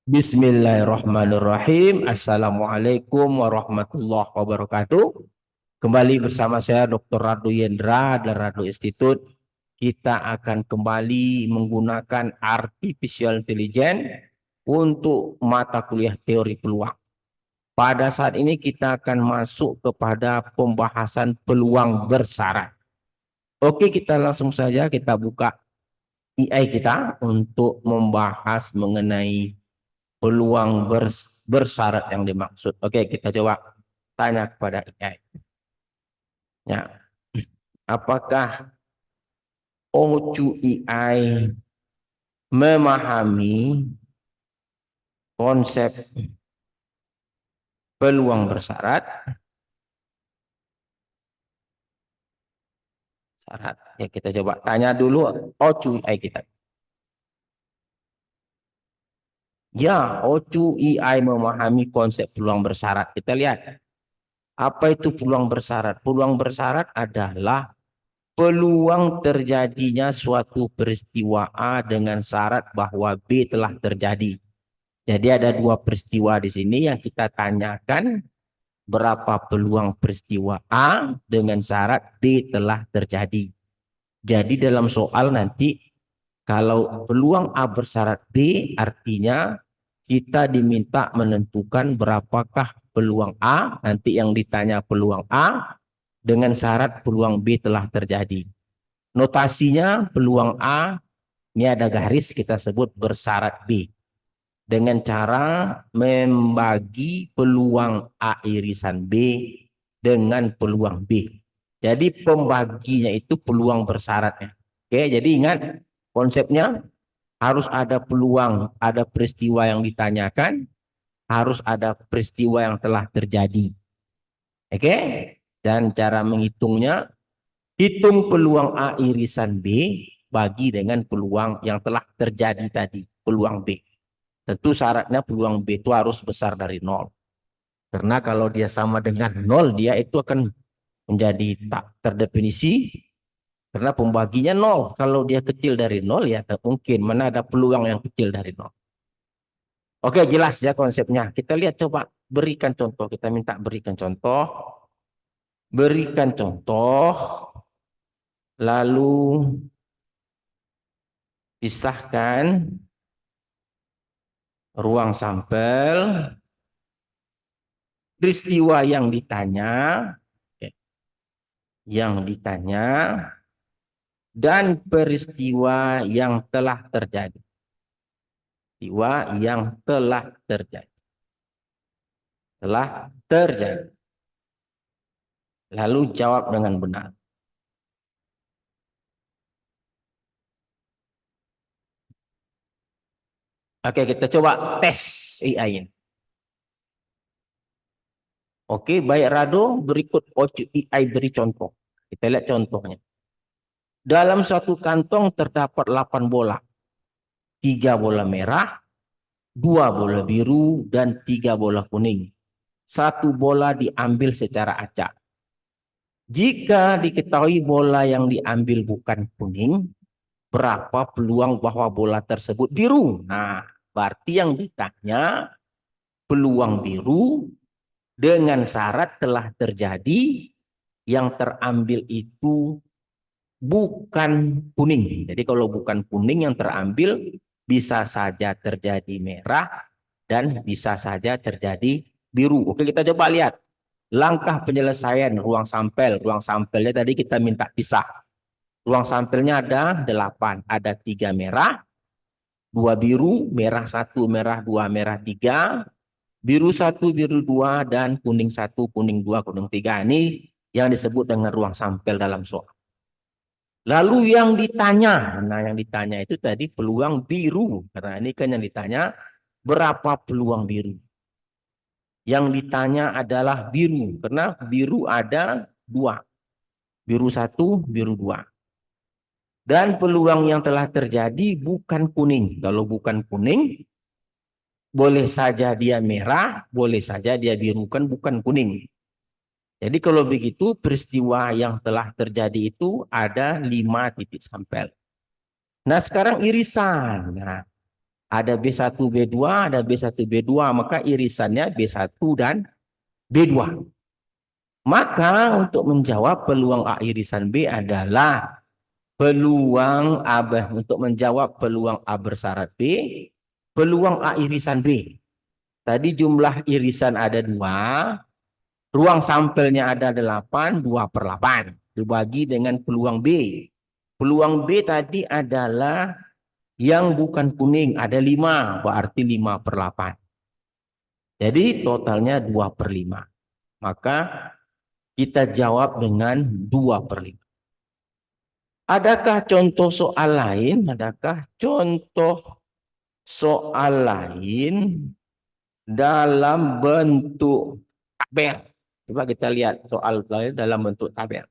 Bismillahirrahmanirrahim. Assalamualaikum warahmatullahi wabarakatuh. Kembali bersama saya Dr. Radu Yendra dan Radu Institute. Kita akan kembali menggunakan artificial intelligence untuk mata kuliah teori peluang. Pada saat ini kita akan masuk kepada pembahasan peluang bersyarat. Oke, kita langsung saja kita buka AI kita untuk membahas mengenai peluang bersyarat yang dimaksud. Oke, kita coba tanya kepada AI. Ya, apakah OCU AI memahami konsep peluang bersyarat? Syarat. Ya, kita coba tanya dulu OCU AI kita. Ya, OCU AI memahami konsep peluang bersyarat. Kita lihat. Apa itu peluang bersyarat? Peluang bersyarat adalah peluang terjadinya suatu peristiwa A dengan syarat bahwa B telah terjadi. Jadi ada dua peristiwa di sini yang kita tanyakan, berapa peluang peristiwa A dengan syarat B telah terjadi. Jadi dalam soal nanti kalau peluang A bersyarat B artinya kita diminta menentukan berapakah peluang A, nanti yang ditanya peluang A dengan syarat peluang B telah terjadi. Notasinya peluang A, ini ada garis kita sebut bersyarat B. Dengan cara membagi peluang A irisan B dengan peluang B. Jadi pembaginya itu peluang bersyaratnya. Oke, jadi ingat konsepnya harus ada peluang, ada peristiwa yang ditanyakan, harus ada peristiwa yang telah terjadi. Oke, dan cara menghitungnya, hitung peluang A irisan B bagi dengan peluang yang telah terjadi tadi, peluang B. Tentu syaratnya peluang B itu harus besar dari 0. Karena kalau dia sama dengan 0, dia itu akan menjadi tak terdefinisi. Karena pembaginya 0. Kalau dia kecil dari 0, ya tak mungkin. Mana ada peluang yang kecil dari 0. Oke, jelas ya konsepnya. Kita lihat, coba berikan contoh. Kita minta berikan contoh. Berikan contoh. Lalu pisahkan ruang sampel, peristiwa yang ditanya, dan peristiwa yang telah terjadi. Peristiwa yang telah terjadi. Telah terjadi. Lalu jawab dengan benar. Oke, kita coba tes AI ini. Oke, baik Rado, berikut AI beri contoh. Kita lihat contohnya. Dalam satu kantong terdapat 8 bola. 3 bola merah, 2 bola biru, dan 3 bola kuning. 1 bola diambil secara acak. Jika diketahui bola yang diambil bukan kuning, berapa peluang bahwa bola tersebut biru? Nah, berarti yang ditanya peluang biru dengan syarat telah terjadi, yang terambil itu bukan kuning. Jadi kalau bukan kuning yang terambil, bisa saja terjadi merah dan bisa saja terjadi biru. Oke, kita coba lihat. Langkah penyelesaian ruang sampel. Ruang sampelnya tadi kita minta pisah. Ruang sampelnya ada 8. Ada 3 merah, 2 biru, merah 1, merah 2, merah 3, biru 1, biru 2, dan kuning 1, kuning 2, kuning 3. Ini yang disebut dengan ruang sampel dalam soal. Lalu yang ditanya, nah yang ditanya itu tadi peluang biru. Karena ini kan yang ditanya berapa peluang biru. Yang ditanya adalah biru, karena biru ada 2. Biru 1, biru 2. Dan peluang yang telah terjadi bukan kuning. Kalau bukan kuning, boleh saja dia merah, boleh saja dia biru, kan bukan kuning. Jadi kalau begitu peristiwa yang telah terjadi itu ada 5 titik sampel. Nah sekarang irisan. Nah, Ada B1, B2, ada B1, B2, maka irisannya B1 dan B2. Maka untuk menjawab peluang A irisan B adalah peluang A untuk menjawab peluang A bersyarat B, peluang A irisan B. Tadi jumlah irisan ada 2, ruang sampelnya ada 8, 2/8. Dibagi dengan peluang B. Peluang B tadi adalah yang bukan kuning, ada 5, berarti 5/8. Jadi totalnya 2/5. Maka kita jawab dengan 2/5. Adakah contoh soal lain? Adakah contoh soal lain dalam bentuk tabel? Coba kita lihat soal lain dalam bentuk tabel.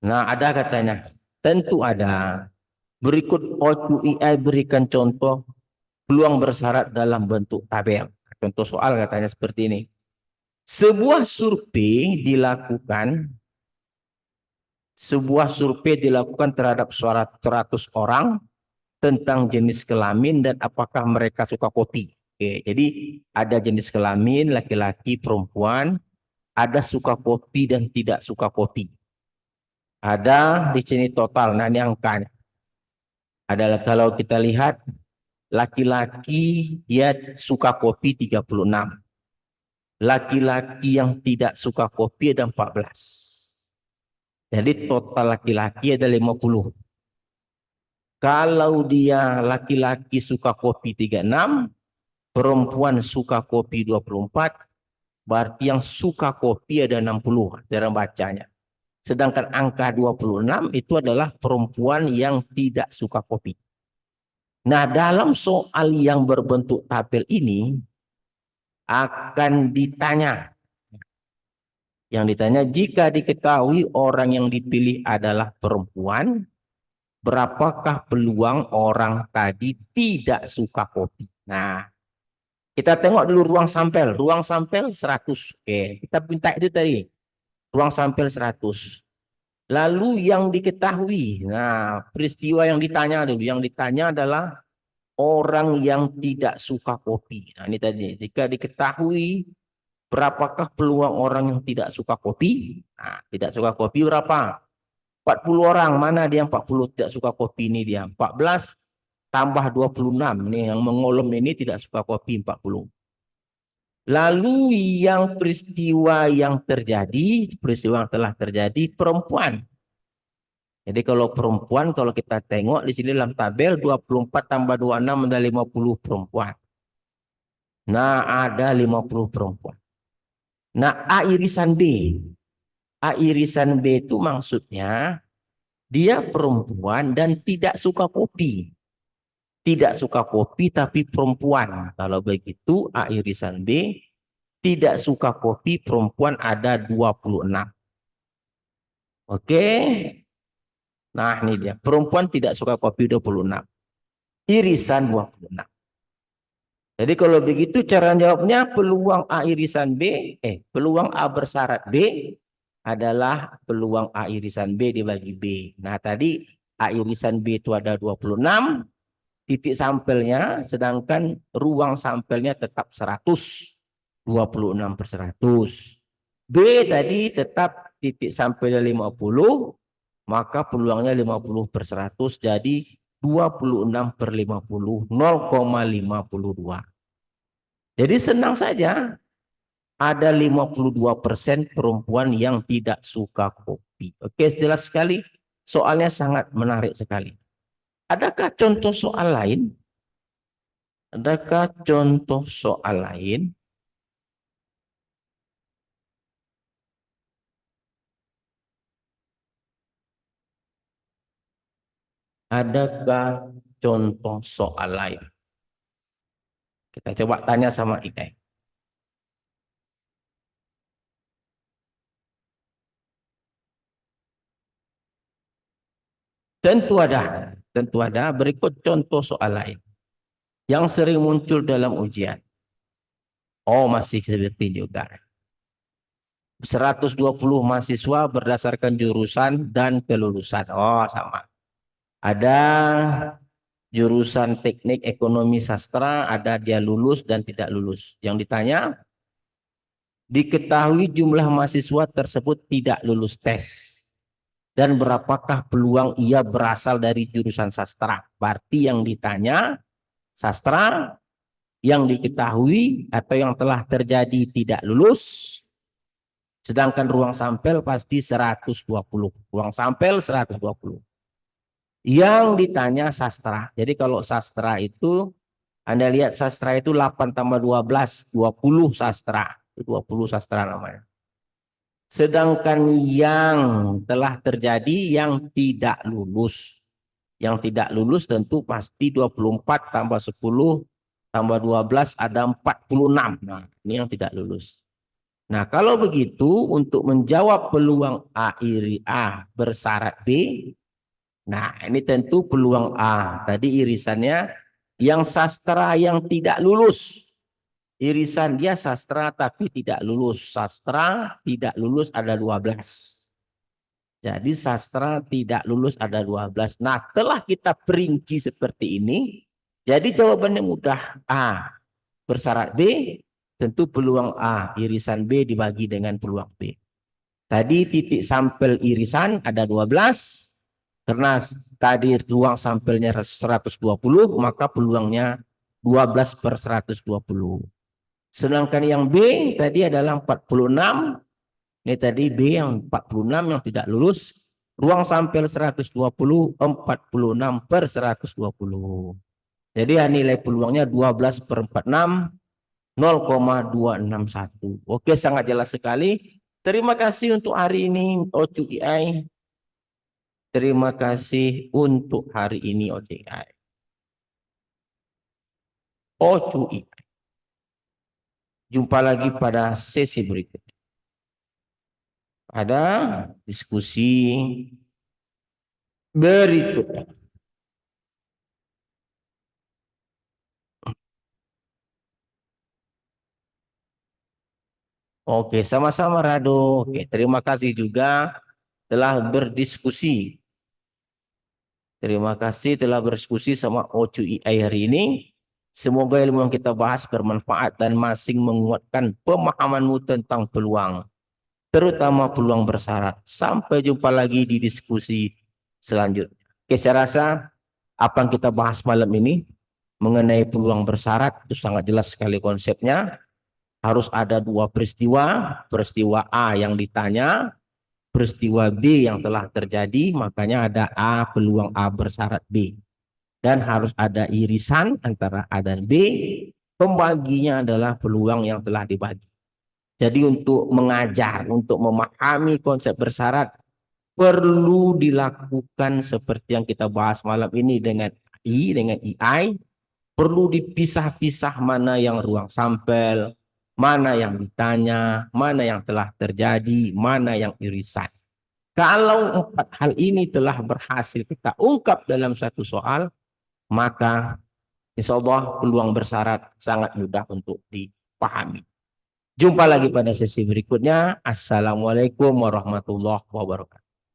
Nah, ada katanya. Tentu ada. Berikut O2EI berikan contoh peluang bersyarat dalam bentuk tabel. Contoh soal katanya seperti ini. Sebuah survei dilakukan terhadap 100 orang tentang jenis kelamin dan apakah mereka suka kopi. Oke, jadi ada jenis kelamin laki-laki, perempuan, ada suka kopi dan tidak suka kopi. Ada di sini total, nah ini angkanya. Adalah kalau kita lihat laki-laki dia suka kopi 36. Laki-laki yang tidak suka kopi ada 14. Jadi total laki-laki ada 50. Kalau dia laki-laki suka kopi 36, perempuan suka kopi 24, berarti yang suka kopi ada 60 cara bacanya. Sedangkan angka 26 itu adalah perempuan yang tidak suka kopi. Nah, dalam soal yang berbentuk tabel ini akan ditanya. Yang ditanya, jika diketahui orang yang dipilih adalah perempuan, berapakah peluang orang tadi tidak suka kopi? Nah, kita tengok dulu ruang sampel. Ruang sampel 100. Oke, kita minta itu tadi. Ruang sampel 100. Lalu yang diketahui. Nah, peristiwa yang ditanya dulu. Yang ditanya adalah orang yang tidak suka kopi. Nah, ini tadi. Jika diketahui berapakah peluang orang yang tidak suka kopi? Nah, tidak suka kopi berapa? 40 orang. Mana dia 40 tidak suka kopi ini dia? 14 tambah 26. Ini yang mengolom ini tidak suka kopi 40. Lalu yang peristiwa yang telah terjadi perempuan. Jadi kalau perempuan, kalau kita tengok di sini dalam tabel 24 tambah 26 ada 50 perempuan. Nah, ada 50 perempuan. Nah, A irisan B. A irisan B itu maksudnya dia perempuan dan tidak suka kopi. Tidak suka kopi tapi perempuan. Kalau begitu A irisan B tidak suka kopi perempuan ada 26. Oke. Nah, ini dia. Perempuan tidak suka kopi 26. Irisan 26. Jadi kalau begitu cara jawabnya peluang A irisan B, peluang A bersyarat B adalah peluang A irisan B dibagi B. Nah, tadi A irisan B itu ada 26 titik sampelnya, sedangkan ruang sampelnya tetap 100. 26/100. B tadi tetap titik sampelnya 50, maka peluangnya 50/100, jadi 26/50, 0,52. Jadi senang saja, ada 52% perempuan yang tidak suka kopi. Oke, jelas sekali. Soalnya sangat menarik sekali. Adakah contoh soal lain? Adakah contoh soal lain? Adakah contoh soal lain? Kita coba tanya sama Ika. Tentu ada. Berikut contoh soal lain yang sering muncul dalam ujian. Oh, masih seperti juga. 120 mahasiswa berdasarkan jurusan dan kelulusan. Oh, sama. Ada jurusan teknik ekonomi sastra, ada dia lulus dan tidak lulus. Yang ditanya, diketahui jumlah mahasiswa tersebut tidak lulus tes. Dan berapakah peluang ia berasal dari jurusan sastra? Berarti yang ditanya sastra, yang diketahui atau yang telah terjadi tidak lulus. Sedangkan ruang sampel pasti 120. Ruang sampel 120. Yang ditanya sastra. Jadi kalau sastra itu, Anda lihat sastra itu 8 tambah 12, 20 sastra. 20 sastra namanya. Sedangkan yang telah terjadi yang tidak lulus. Yang tidak lulus tentu pasti 24 tambah 10 tambah 12 ada 46. Nah, ini yang tidak lulus. Nah, kalau begitu untuk menjawab peluang A iri A bersyarat B, nah ini tentu peluang A. Tadi irisannya yang sastra yang tidak lulus. Irisan dia sastra tapi tidak lulus. Sastra tidak lulus ada 12. Jadi sastra tidak lulus ada 12. Nah, setelah kita perinci seperti ini, jadi jawabannya mudah. A bersyarat B, tentu peluang A irisan B dibagi dengan peluang B. Tadi titik sampel irisan ada 12. Karena tadi ruang sampelnya 120, maka peluangnya 12 per 120. Sedangkan yang B tadi adalah 46. Ini tadi B yang 46 yang tidak lulus. Ruang sampel 120, 46 per 120. Jadi ya, nilai peluangnya 12 per 46, 0,261. Oke, sangat jelas sekali. Terima kasih untuk hari ini OCUI. Terima kasih untuk hari ini OCUI. OCUI. Jumpa lagi pada sesi berikutnya. Ada diskusi berikutnya. Oke, sama-sama Rado. Oke, terima kasih juga telah berdiskusi. Terima kasih telah berdiskusi sama OCUI hari ini. Semoga ilmu yang kita bahas bermanfaat dan masing menguatkan pemahamanmu tentang peluang, terutama peluang bersyarat. Sampai jumpa lagi di diskusi selanjutnya. Oke, saya rasa apa yang kita bahas malam ini mengenai peluang bersyarat itu sangat jelas sekali konsepnya. Harus ada dua peristiwa, peristiwa A yang ditanya, peristiwa B yang telah terjadi, makanya ada A peluang A bersyarat B. Dan harus ada irisan antara A dan B, pembaginya adalah peluang yang telah dibagi. Jadi untuk mengajar, untuk memahami konsep bersyarat, perlu dilakukan seperti yang kita bahas malam ini dengan I, dengan II, perlu dipisah-pisah mana yang ruang sampel, mana yang ditanya, mana yang telah terjadi, mana yang irisan. Kalau empat hal ini telah berhasil kita ungkap dalam satu soal, maka insya Allah peluang bersyarat sangat mudah untuk dipahami. Jumpa lagi pada sesi berikutnya. Assalamualaikum warahmatullahi wabarakatuh.